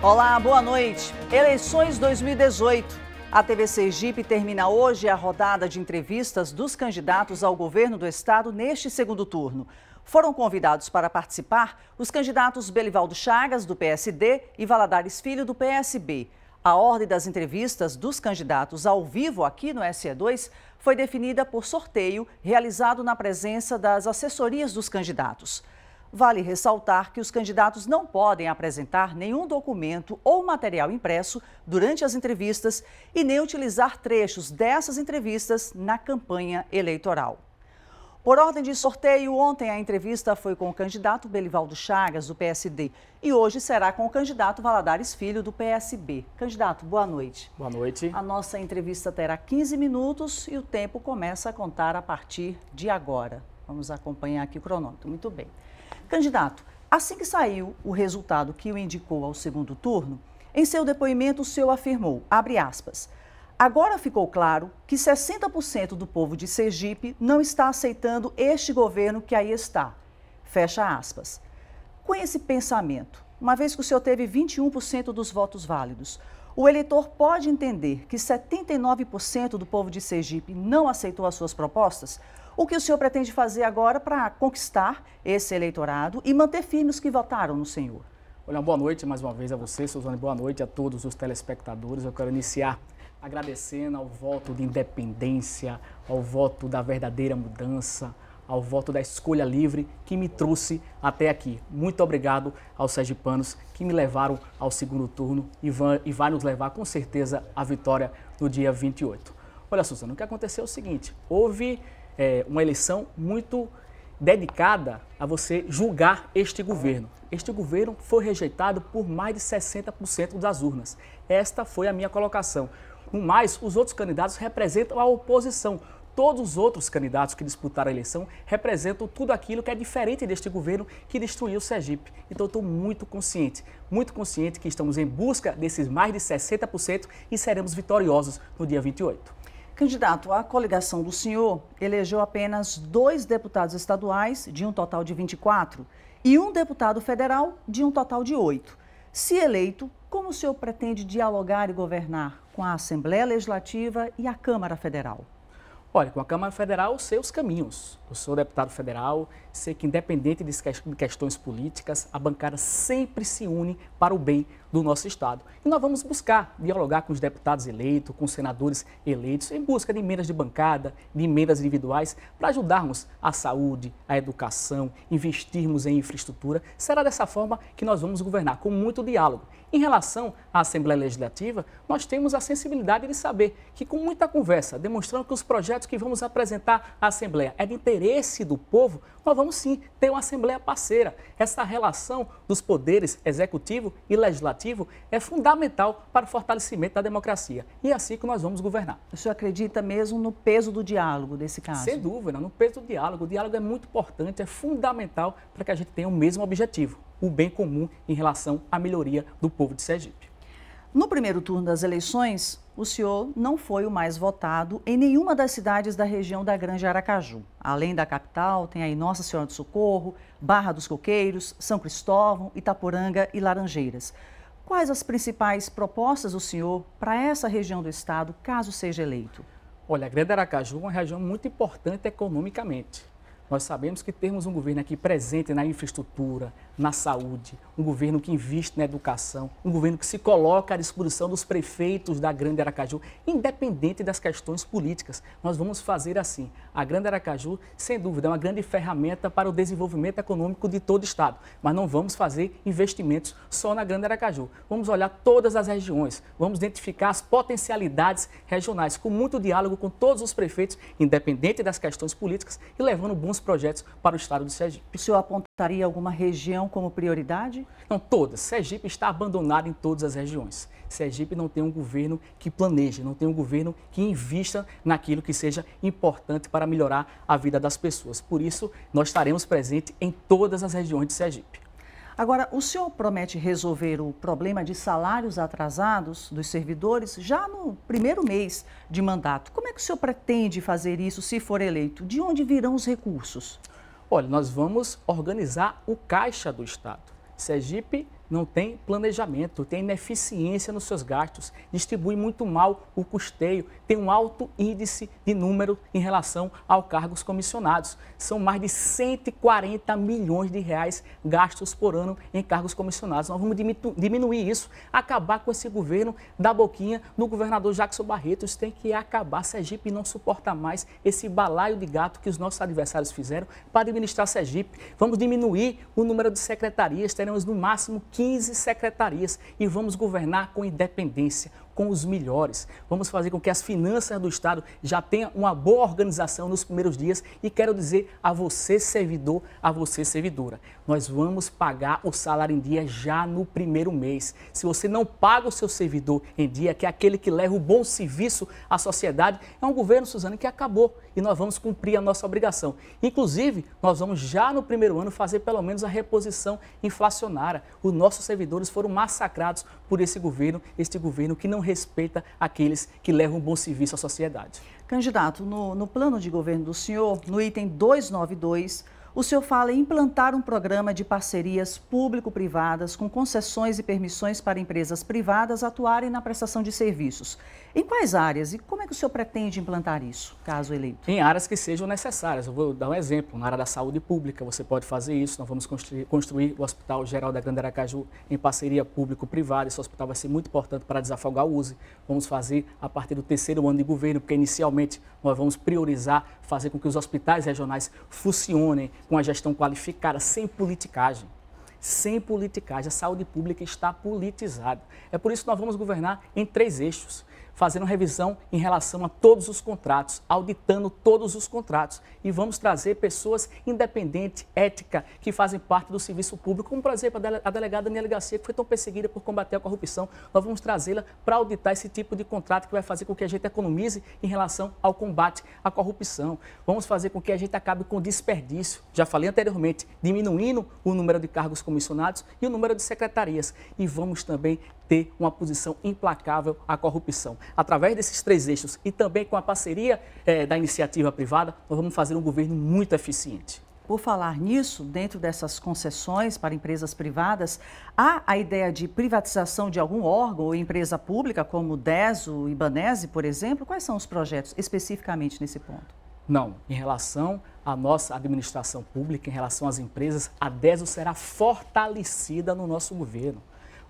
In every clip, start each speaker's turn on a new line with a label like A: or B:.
A: Olá, boa noite. Eleições 2018. A TV Sergipe termina hoje a rodada de entrevistas dos candidatos ao governo do estado neste segundo turno. Foram convidados para participar os candidatos Belivaldo Chagas, do PSD, e Valadares Filho, do PSB. A ordem das entrevistas dos candidatos ao vivo aqui no SE2 foi definida por sorteio realizado na presença das assessorias dos candidatos. Vale ressaltar que os candidatos não podem apresentar nenhum documento ou material impresso durante as entrevistas e nem utilizar trechos dessas entrevistas na campanha eleitoral. Por ordem de sorteio, ontem a entrevista foi com o candidato Belivaldo Chagas, do PSD, e hoje será com o candidato Valadares Filho, do PSB. Candidato, boa noite.
B: Boa noite.
A: A nossa entrevista terá 15 minutos e o tempo começa a contar a partir de agora. Vamos acompanhar aqui o cronômetro. Muito bem. Candidato, assim que saiu o resultado que o indicou ao segundo turno, em seu depoimento o senhor afirmou, abre aspas, agora ficou claro que 60% do povo de Sergipe não está aceitando este governo que aí está, fecha aspas. Com esse pensamento, uma vez que o senhor teve 21% dos votos válidos, o eleitor pode entender que 79% do povo de Sergipe não aceitou as suas propostas? O que o senhor pretende fazer agora para conquistar esse eleitorado e manter firmes os que votaram no senhor?
B: Olha, boa noite mais uma vez a você, Suzane, boa noite a todos os telespectadores. Eu quero iniciar agradecendo ao voto de independência, ao voto da verdadeira mudança, ao voto da escolha livre que me trouxe até aqui. Muito obrigado aos sergipanos que me levaram ao segundo turno e vai nos levar com certeza à vitória no dia 28. Olha, Suzane, o que aconteceu é o seguinte, houve uma eleição muito dedicada a você julgar este governo. Este governo foi rejeitado por mais de 60% das urnas. Esta foi a minha colocação. No mais, os outros candidatos representam a oposição. Todos os outros candidatos que disputaram a eleição representam tudo aquilo que é diferente deste governo que destruiu o Sergipe. Então, eu estou muito consciente que estamos em busca desses mais de 60% e seremos vitoriosos no dia 28.
A: Candidato, a coligação do senhor elegeu apenas 2 deputados estaduais, de um total de 24, e um deputado federal, de um total de 8. Se eleito, como o senhor pretende dialogar e governar com a Assembleia Legislativa e a Câmara Federal?
B: Olha, com a Câmara Federal, eu sei os caminhos. Eu sou deputado federal, sei que independente de questões políticas, a bancada sempre se une para o bem do nosso Estado. E nós vamos buscar dialogar com os deputados eleitos, com os senadores eleitos, em busca de emendas de bancada, de emendas individuais, para ajudarmos a saúde, a educação, investirmos em infraestrutura. Será dessa forma que nós vamos governar, com muito diálogo. Em relação à Assembleia Legislativa, nós temos a sensibilidade de saber que, com muita conversa, demonstrando que os projetos que vamos apresentar à Assembleia é de interesse do povo, nós vamos sim ter uma Assembleia parceira. Essa relação dos poderes executivo e legislativo é fundamental para o fortalecimento da democracia. E é assim que nós vamos governar.
A: O senhor acredita mesmo no peso do diálogo desse caso?
B: Sem dúvida, no peso do diálogo. O diálogo é muito importante, é fundamental para que a gente tenha o mesmo objetivo, o bem comum em relação à melhoria do povo de Sergipe.
A: No primeiro turno das eleições, o senhor não foi o mais votado em nenhuma das cidades da região da Grande Aracaju. Além da capital, tem aí Nossa Senhora do Socorro, Barra dos Coqueiros, São Cristóvão, Itaporanga e Laranjeiras. Quais as principais propostas do senhor para essa região do estado, caso seja eleito?
B: Olha, a Grande Aracaju é uma região muito importante economicamente. Nós sabemos que temos um governo aqui presente na infraestrutura, na saúde, um governo que investe na educação, um governo que se coloca à disposição dos prefeitos da Grande Aracaju, independente das questões políticas. Nós vamos fazer assim. A Grande Aracaju, sem dúvida, é uma grande ferramenta para o desenvolvimento econômico de todo o estado, mas não vamos fazer investimentos só na Grande Aracaju. Vamos olhar todas as regiões, vamos identificar as potencialidades regionais, com muito diálogo com todos os prefeitos, independente das questões políticas, e levando bons projetos para o estado de Sergipe.
A: O senhor apontaria alguma região como prioridade?
B: Não, todas. Sergipe está abandonado em todas as regiões. Sergipe não tem um governo que planeje, não tem um governo que invista naquilo que seja importante para melhorar a vida das pessoas. Por isso, nós estaremos presentes em todas as regiões de Sergipe.
A: Agora, o senhor promete resolver o problema de salários atrasados dos servidores já no primeiro mês de mandato. Como é que o senhor pretende fazer isso se for eleito? De onde virão os recursos?
B: Olha, nós vamos organizar o caixa do Estado. Sergipe não tem planejamento, tem ineficiência nos seus gastos, distribui muito mal o custeio, tem um alto índice de número em relação aos cargos comissionados. São mais de 140 milhões de reais gastos por ano em cargos comissionados. Nós vamos diminuir isso, acabar com esse governo da boquinha do governador Jackson Barreto. Isso tem que acabar. Sergipe não suporta mais esse balaio de gato que os nossos adversários fizeram para administrar Sergipe. Vamos diminuir o número de secretarias, teremos no máximo 15 secretarias e vamos governar com independência, com os melhores. Vamos fazer com que as finanças do Estado já tenham uma boa organização nos primeiros dias e quero dizer a você, servidor, a você, servidora, nós vamos pagar o salário em dia já no primeiro mês. Se você não paga o seu servidor em dia, que é aquele que leva o bom serviço à sociedade, é um governo, Suzane, que acabou e nós vamos cumprir a nossa obrigação. Inclusive, nós vamos já no primeiro ano fazer pelo menos a reposição inflacionária. Os nossos servidores foram massacrados por este governo que não respeita aqueles que levam um bom serviço à sociedade.
A: Candidato, no plano de governo do senhor, no item 292, o senhor fala em implantar um programa de parcerias público-privadas com concessões e permissões para empresas privadas atuarem na prestação de serviços. Em quais áreas e como é que o senhor pretende implantar isso, caso eleito?
B: Em áreas que sejam necessárias. Eu vou dar um exemplo. Na área da saúde pública, você pode fazer isso. Nós vamos construir o Hospital Geral da Grande Aracaju em parceria público-privada. Esse hospital vai ser muito importante para desafogar o USE. Vamos fazer a partir do terceiro ano de governo, porque inicialmente nós vamos priorizar, fazer com que os hospitais regionais funcionem com a gestão qualificada, sem politicagem. Sem politicagem. A saúde pública está politizada. É por isso que nós vamos governar em 3 eixos, fazendo revisão em relação a todos os contratos, auditando todos os contratos. E vamos trazer pessoas independentes, éticas, que fazem parte do serviço público, como, por exemplo, a delegada Daniela Garcia, que foi tão perseguida por combater a corrupção. Nós vamos trazê-la para auditar esse tipo de contrato que vai fazer com que a gente economize em relação ao combate à corrupção. Vamos fazer com que a gente acabe com o desperdício. Já falei anteriormente, diminuindo o número de cargos comissionados e o número de secretarias. E vamos também ter uma posição implacável à corrupção. Através desses 3 eixos e também com a parceria da iniciativa privada, nós vamos fazer um governo muito eficiente.
A: Por falar nisso, dentro dessas concessões para empresas privadas, há a ideia de privatização de algum órgão ou empresa pública, como o DES, o Ibanez, por exemplo? Quais são os projetos especificamente nesse ponto?
B: Não, em relação à nossa administração pública, em relação às empresas, a DESO será fortalecida no nosso governo.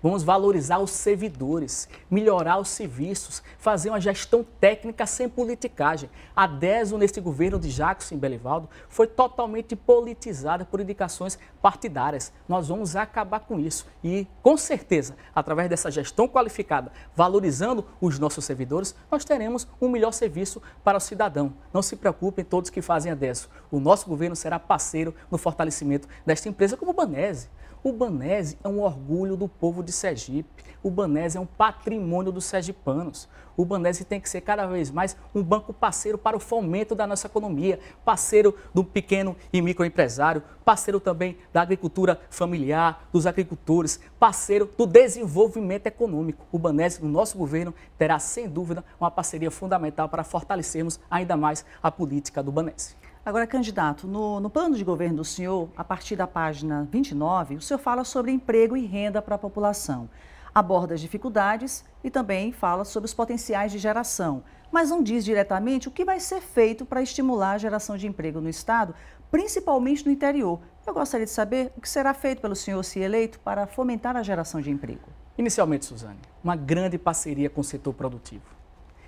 B: Vamos valorizar os servidores, melhorar os serviços, fazer uma gestão técnica sem politicagem. A DESO, neste governo de Jackson Belivaldo, foi totalmente politizada por indicações partidárias. Nós vamos acabar com isso e, com certeza, através dessa gestão qualificada, valorizando os nossos servidores, nós teremos um melhor serviço para o cidadão. Não se preocupem todos que fazem a DESO. O nosso governo será parceiro no fortalecimento desta empresa, como o Banese. O Banese é um orgulho do povo de Sergipe. O Banese é um patrimônio dos sergipanos. O Banese tem que ser cada vez mais um banco parceiro para o fomento da nossa economia, parceiro do pequeno e microempresário, parceiro também da agricultura familiar, dos agricultores, parceiro do desenvolvimento econômico. O Banese, no nosso governo, terá sem dúvida uma parceria fundamental para fortalecermos ainda mais a política do Banese.
A: Agora, candidato, no plano de governo do senhor, a partir da página 29, o senhor fala sobre emprego e renda para a população. Aborda as dificuldades e também fala sobre os potenciais de geração, mas não diz diretamente o que vai ser feito para estimular a geração de emprego no Estado, principalmente no interior. Eu gostaria de saber o que será feito pelo senhor, se eleito, para fomentar a geração de emprego.
B: Inicialmente, Suzane, uma grande parceria com o setor produtivo.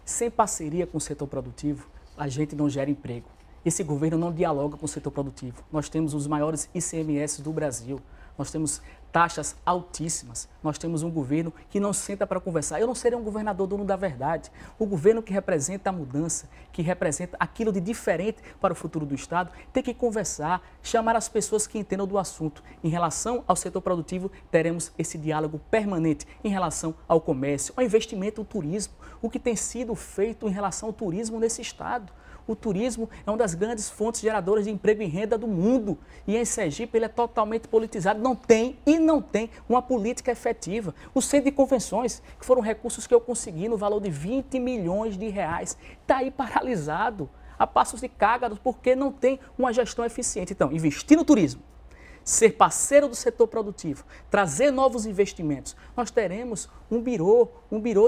B: Sem parceria com o setor produtivo, a gente não gera emprego. Esse governo não dialoga com o setor produtivo. Nós temos os maiores ICMS do Brasil. Nós temos taxas altíssimas. Nós temos um governo que não senta para conversar. Eu não serei um governador dono da verdade. O governo que representa a mudança, que representa aquilo de diferente para o futuro do Estado, tem que conversar, chamar as pessoas que entendam do assunto. Em relação ao setor produtivo, teremos esse diálogo permanente em relação ao comércio, ao investimento no turismo, o que tem sido feito em relação ao turismo nesse Estado. O turismo é uma das grandes fontes geradoras de emprego e renda do mundo. E em Sergipe ele é totalmente politizado. Não tem uma política efetiva. O centro de convenções, que foram recursos que eu consegui no valor de 20 milhões de reais, está aí paralisado, a passos de cágados, porque não tem uma gestão eficiente. Então, investir no turismo, ser parceiro do setor produtivo, trazer novos investimentos, nós teremos um birô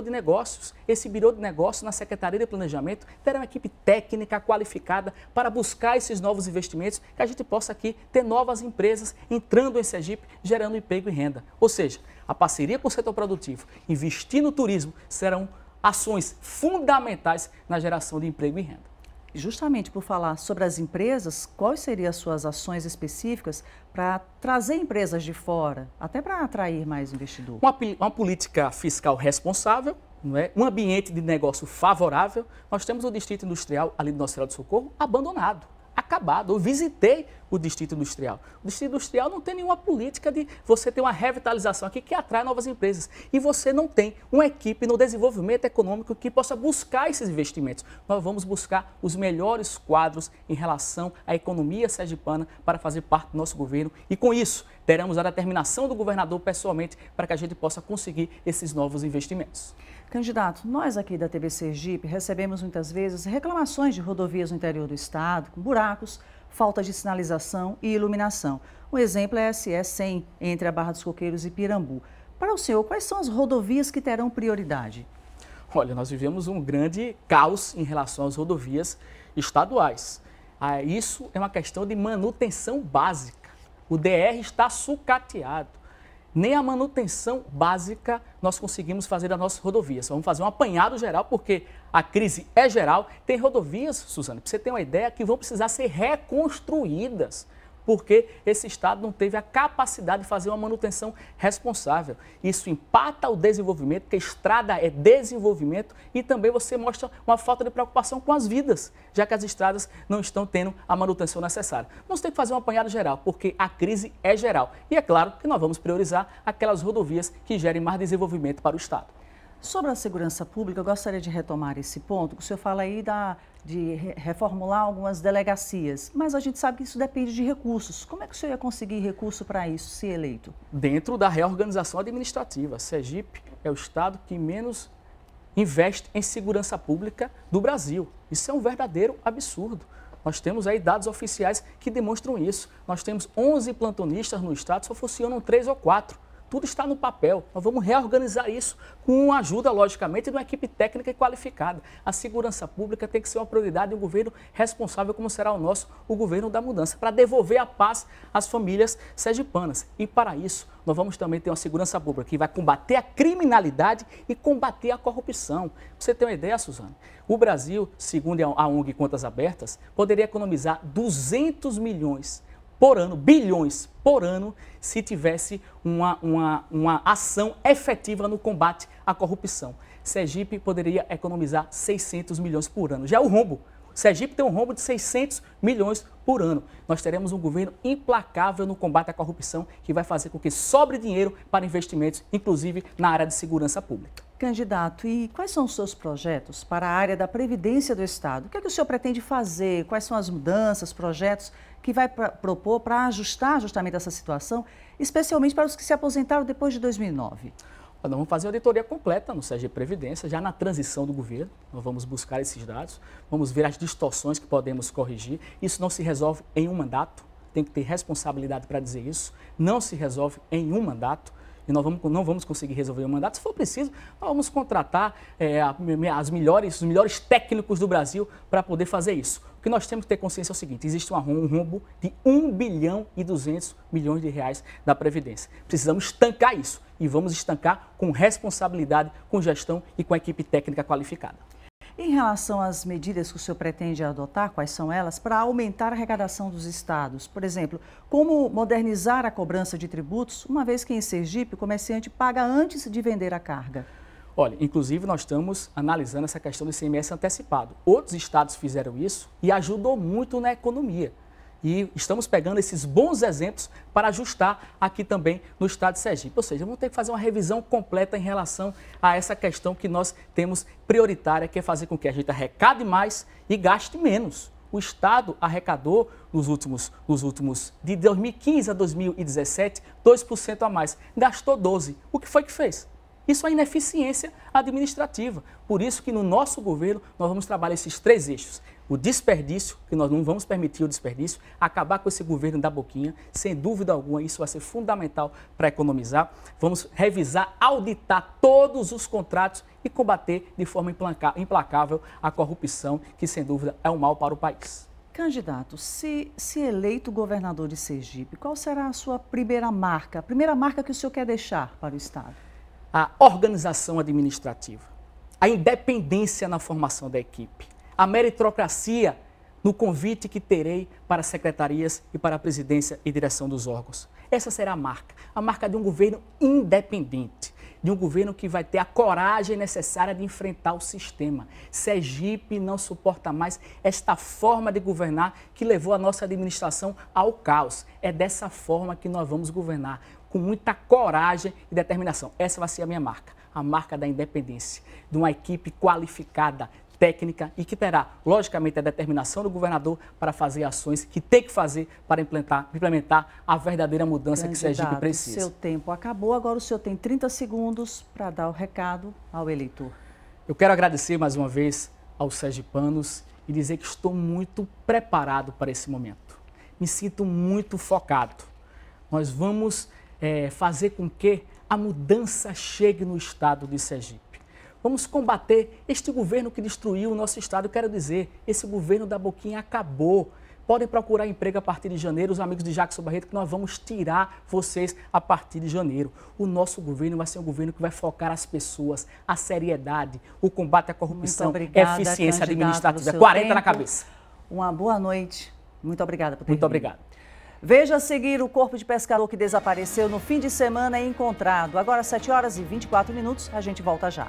B: de negócios. Esse birô de negócios, na Secretaria de Planejamento, terá uma equipe técnica qualificada para buscar esses novos investimentos, que a gente possa aqui ter novas empresas entrando em Sergipe, gerando emprego e renda. Ou seja, a parceria com o setor produtivo, investir no turismo, serão ações fundamentais na geração de emprego e renda.
A: Justamente por falar sobre as empresas, quais seriam as suas ações específicas para trazer empresas de fora, até para atrair mais investidor?
B: Uma política fiscal responsável, não é? Um ambiente de negócio favorável. Nós temos o Distrito Industrial ali do Nossa Senhora do Socorro abandonado, acabado. Eu visitei o Distrito Industrial. O Distrito Industrial não tem nenhuma política de você ter uma revitalização aqui que atrai novas empresas. E você não tem uma equipe no desenvolvimento econômico que possa buscar esses investimentos. Nós vamos buscar os melhores quadros em relação à economia sergipana para fazer parte do nosso governo. E com isso, teremos a determinação do governador pessoalmente para que a gente possa conseguir esses novos investimentos.
A: Candidato, nós aqui da TV Sergipe recebemos muitas vezes reclamações de rodovias no interior do estado, com buracos, falta de sinalização e iluminação. O exemplo é a SE 100, entre a Barra dos Coqueiros e Pirambu. Para o senhor, quais são as rodovias que terão prioridade?
B: Olha, nós vivemos um grande caos em relação às rodovias estaduais. Isso é uma questão de manutenção básica. O DR está sucateado. Nem a manutenção básica nós conseguimos fazer das nossas rodovias. Vamos fazer um apanhado geral, porque a crise é geral. Tem rodovias, Suzane, para você ter uma ideia, que vão precisar ser reconstruídas, porque esse estado não teve a capacidade de fazer uma manutenção responsável. Isso impacta o desenvolvimento, porque a estrada é desenvolvimento, e também você mostra uma falta de preocupação com as vidas, já que as estradas não estão tendo a manutenção necessária. Nós temos que fazer um apanhado geral, porque a crise é geral. E é claro que nós vamos priorizar aquelas rodovias que gerem mais desenvolvimento para o estado.
A: Sobre a segurança pública, eu gostaria de retomar esse ponto, que o senhor fala aí de reformular algumas delegacias, mas a gente sabe que isso depende de recursos. Como é que o senhor ia conseguir recurso para isso, se eleito?
B: Dentro da reorganização administrativa. Sergipe é o estado que menos investe em segurança pública do Brasil. Isso é um verdadeiro absurdo. Nós temos aí dados oficiais que demonstram isso. Nós temos 11 plantonistas no estado, só funcionam 3 ou 4. Tudo está no papel. Nós vamos reorganizar isso com a ajuda, logicamente, de uma equipe técnica e qualificada. A segurança pública tem que ser uma prioridade de um governo responsável, como será o nosso, o governo da mudança, para devolver a paz às famílias sergipanas. E para isso, nós vamos também ter uma segurança pública que vai combater a criminalidade e combater a corrupção. Pra você ter uma ideia, Suzane, o Brasil, segundo a ONG Contas Abertas, poderia economizar 200 milhões por ano, bilhões por ano, se tivesse uma ação efetiva no combate à corrupção. Sergipe poderia economizar 600 milhões por ano. Já é o rombo. Sergipe tem um rombo de 600 milhões por ano. Nós teremos um governo implacável no combate à corrupção, que vai fazer com que sobre dinheiro para investimentos, inclusive na área de segurança pública.
A: Candidato, e quais são os seus projetos para a área da Previdência do Estado? O que é que o senhor pretende fazer? Quais são as mudanças, projetos que vai propor para ajustar justamente essa situação, especialmente para os que se aposentaram depois de 2009?
B: Nós vamos fazer uma auditoria completa no Sergipe Previdência, já na transição do governo. Nós vamos buscar esses dados, vamos ver as distorções que podemos corrigir. Isso não se resolve em um mandato, tem que ter responsabilidade para dizer isso. Não se resolve em um mandato. E nós não vamos conseguir resolver o mandato. Se for preciso, nós vamos contratar os melhores técnicos do Brasil para poder fazer isso. O que nós temos que ter consciência é o seguinte: existe um rombo de 1 bilhão e 200 milhões de reais da Previdência. Precisamos estancar isso e vamos estancar com responsabilidade, com gestão e com a equipe técnica qualificada.
A: Em relação às medidas que o senhor pretende adotar, quais são elas, para aumentar a arrecadação dos estados? Por exemplo, como modernizar a cobrança de tributos, uma vez que em Sergipe o comerciante paga antes de vender a carga?
B: Olha, inclusive nós estamos analisando essa questão do ICMS antecipado. Outros estados fizeram isso e ajudou muito na economia. E estamos pegando esses bons exemplos para ajustar aqui também no estado de Sergipe. Ou seja, vamos ter que fazer uma revisão completa em relação a essa questão que nós temos prioritária, que é fazer com que a gente arrecade mais e gaste menos. O estado arrecadou nos últimos de 2015 a 2017, 2% a mais. Gastou 12%. O que foi que fez? Isso é ineficiência administrativa. Por isso que no nosso governo nós vamos trabalhar esses 3 eixos. o desperdício, que nós não vamos permitir o desperdício, acabar com esse governo da boquinha, sem dúvida alguma, isso vai ser fundamental para economizar. Vamos revisar, auditar todos os contratos e combater de forma implacável a corrupção, que sem dúvida é um mal para o país.
A: Candidato, se eleito governador de Sergipe, qual será a sua primeira marca que o senhor quer deixar para o Estado?
B: A organização administrativa, a independência na formação da equipe, a meritocracia no convite que terei para as secretarias e para a presidência e direção dos órgãos. Essa será a marca de um governo independente, de um governo que vai ter a coragem necessária de enfrentar o sistema. Sergipe não suporta mais esta forma de governar que levou a nossa administração ao caos. É dessa forma que nós vamos governar, com muita coragem e determinação. Essa vai ser a minha marca, a marca da independência, de uma equipe qualificada, técnica e que terá, logicamente, a determinação do governador para fazer ações que tem que fazer para implementar a verdadeira mudança que Sergipe precisa.
A: Seu tempo acabou, agora o senhor tem 30 segundos para dar o recado ao eleitor.
B: Eu quero agradecer mais uma vez aos sergipanos e dizer que estou muito preparado para esse momento. Me sinto muito focado. Nós vamos fazer com que a mudança chegue no estado de Sergipe. Vamos combater este governo que destruiu o nosso estado. Eu quero dizer, esse governo da boquinha acabou. Podem procurar emprego a partir de janeiro, os amigos de Jackson Barreto, que nós vamos tirar vocês a partir de janeiro. O nosso governo vai ser um governo que vai focar as pessoas, a seriedade, o combate à corrupção,
A: obrigada,
B: eficiência administrativa.
A: 40
B: tempo. Na cabeça.
A: Uma boa noite. Muito obrigada por ter
B: Muito
A: vindo.
B: obrigado.
A: Veja a seguir: o corpo de pescador que desapareceu no fim de semana é encontrado. Agora, 7 horas e 24 minutos, a gente volta já.